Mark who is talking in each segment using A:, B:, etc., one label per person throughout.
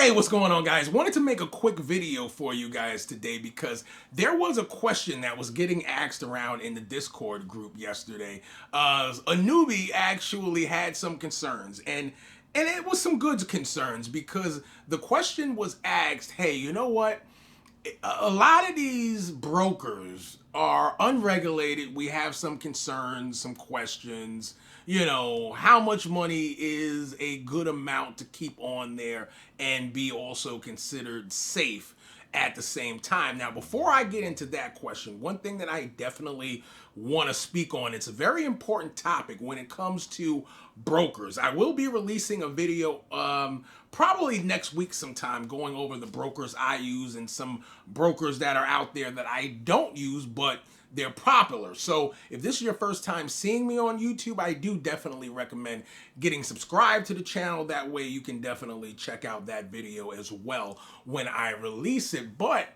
A: Hey, what's going on, guys? Wanted to make a quick video for you guys today because there was a question that was getting asked around in the Discord group yesterday. A newbie actually had some concerns, and it was some good concerns because the question was asked, hey, you know what? A lot of these brokers are unregulated. We have some concerns, some questions. How much money is a good amount to keep on there and be also considered safe at the same time? Now, before I get into that question, one thing that I definitely want to speak on, it's a very important topic when it comes to brokers. I will be releasing a video probably next week sometime going over the brokers I use and some brokers that are out there that I don't use, but they're popular. So if this is your first time seeing me on YouTube, I do definitely recommend getting subscribed to the channel. That way you can definitely check out that video as well when I release it. But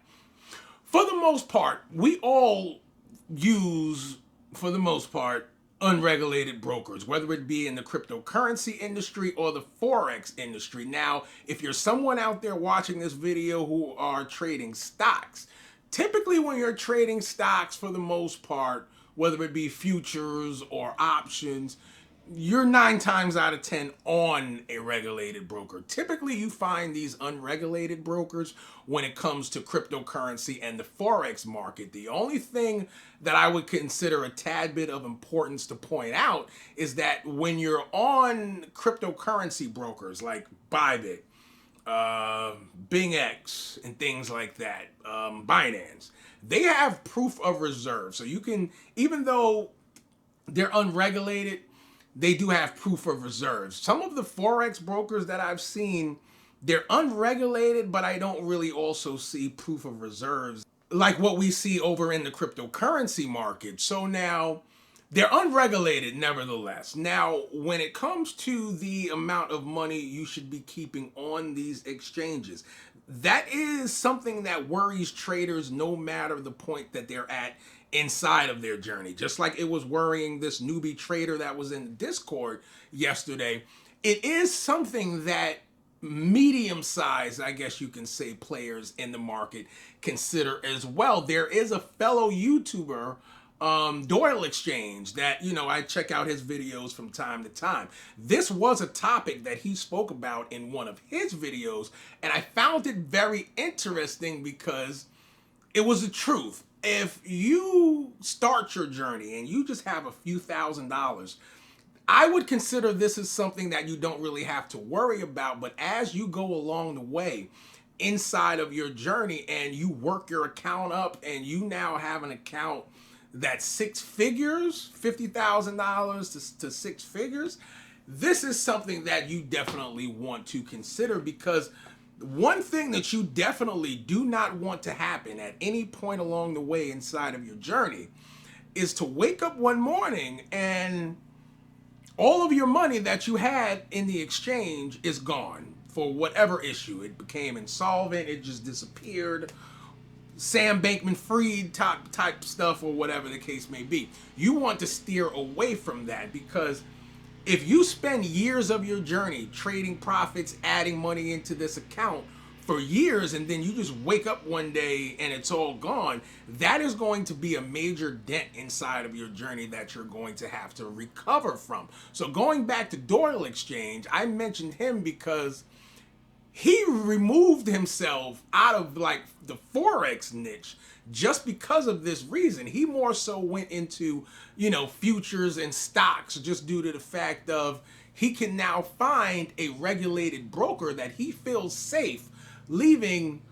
A: for the most part, we all use, for the most part, unregulated brokers, whether it be in the cryptocurrency industry or the Forex industry. Now, if you're someone out there watching this video who are trading stocks, typically when you're trading stocks, for the most part, whether it be futures or options, you're 9 times out of 10 on a regulated broker. Typically, you find these unregulated brokers when it comes to cryptocurrency and the Forex market. The only thing that I would consider a tad bit of importance to point out is that when you're on cryptocurrency brokers like Bybit, BingX, and things like that, Binance, they have proof of reserve. So you can, even though they're unregulated, they do have proof of reserves. Some of the Forex brokers that I've seen, they're unregulated, but I don't really also see proof of reserves like what we see over in the cryptocurrency market. So now, they're unregulated nevertheless. Now, when it comes to the amount of money you should be keeping on these exchanges, that is something that worries traders no matter the point that they're at inside of their journey. Just like it was worrying this newbie trader that was in Discord yesterday, it is something that medium-sized, I guess you can say, players in the market consider as well. There is a fellow YouTuber, Doyle Exchange, that, I check out his videos from time to time. This was a topic that he spoke about in one of his videos, and I found it very interesting because it was the truth. If you start your journey and you just have a few $1,000s, I would consider this as something that you don't really have to worry about. But as you go along the way inside of your journey and you work your account up and you now have an account that's 6 figures, $50,000 to 6 figures, this is something that you definitely want to consider, because one thing that you definitely do not want to happen at any point along the way inside of your journey is to wake up one morning and all of your money that you had in the exchange is gone for whatever issue. It became insolvent, it just disappeared, Sam Bankman-Fried type stuff, or whatever the case may be. You want to steer away from that, because if you spend years of your journey trading profits, adding money into this account for years, and then you just wake up one day and it's all gone, that is going to be a major dent inside of your journey that you're going to have to recover from. So going back to Doyle Exchange, I mentioned him because he removed himself out of like the Forex niche just because of this reason. He more so went into, futures and stocks just due to the fact of he can now find a regulated broker that he feels safe leaving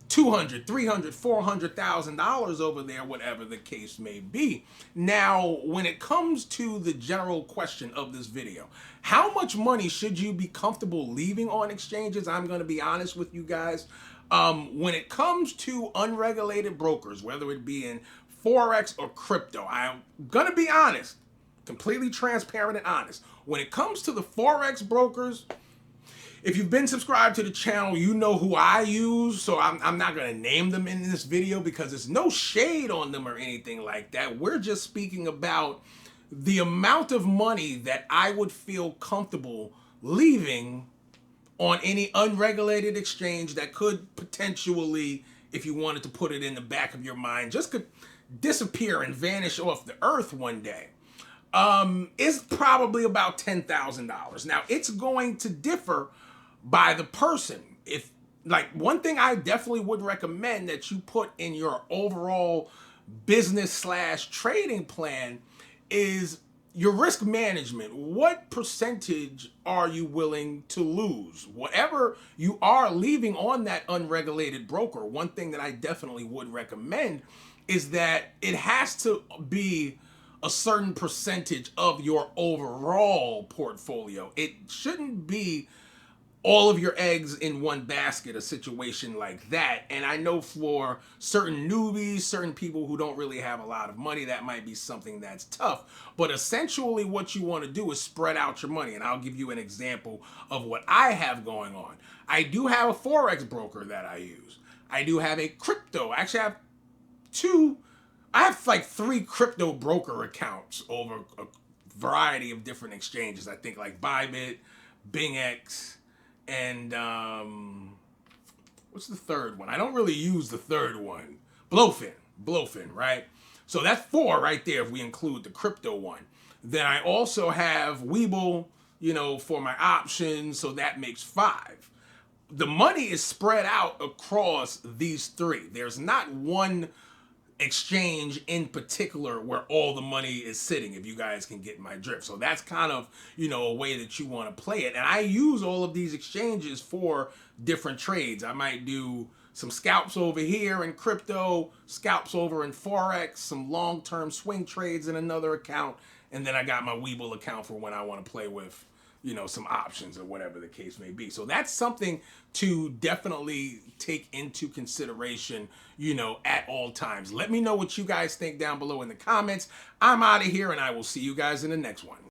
A: $200,000, $300,000, $400,000 over there, whatever the case may be. Now, when it comes to the general question of this video, how much money should you be comfortable leaving on exchanges? I'm going to be honest with you guys. When it comes to unregulated brokers, whether it be in Forex or crypto, I'm going to be honest, completely transparent and honest. When it comes to the Forex brokers, if you've been subscribed to the channel, you know who I use, so I'm not going to name them in this video because there's no shade on them or anything like that. We're just speaking about the amount of money that I would feel comfortable leaving on any unregulated exchange that could potentially, if you wanted to put it in the back of your mind, just could disappear and vanish off the earth one day, is probably about $10,000. Now, it's going to differ by the person. If, like, one thing I definitely would recommend that you put in your overall business slash trading plan is your risk management. What percentage are you willing to lose? Whatever you are leaving on that unregulated broker, one thing that I definitely would recommend is that it has to be a certain percentage of your overall portfolio. It shouldn't be all of your eggs in one basket, a situation like that. And I know for certain newbies, certain people who don't really have a lot of money, that might be something that's tough. But essentially what you want to do is spread out your money. And I'll give you an example of what I have going on. I do have a Forex broker that I use. I do have a crypto. Actually, I have like 3 crypto broker accounts over a variety of different exchanges. I think like Bybit, BingX, and what's the third one? I don't really use the third one. Blowfin, right? So that's 4 right there if we include the crypto one. Then I also have Webull, for my options, so that makes 5. The money is spread out across these 3. There's not one exchange in particular where all the money is sitting, if you guys can get my drift. So that's kind of, a way that you want to play it. And I use all of these exchanges for different trades. I might do some scalps over here in crypto, scalps over in Forex, some long-term swing trades in another account, and then I got my Webull account for when I want to play with some options or whatever the case may be. So that's something to definitely take into consideration, at all times. Let me know what you guys think down below in the comments. I'm out of here, and I will see you guys in the next one.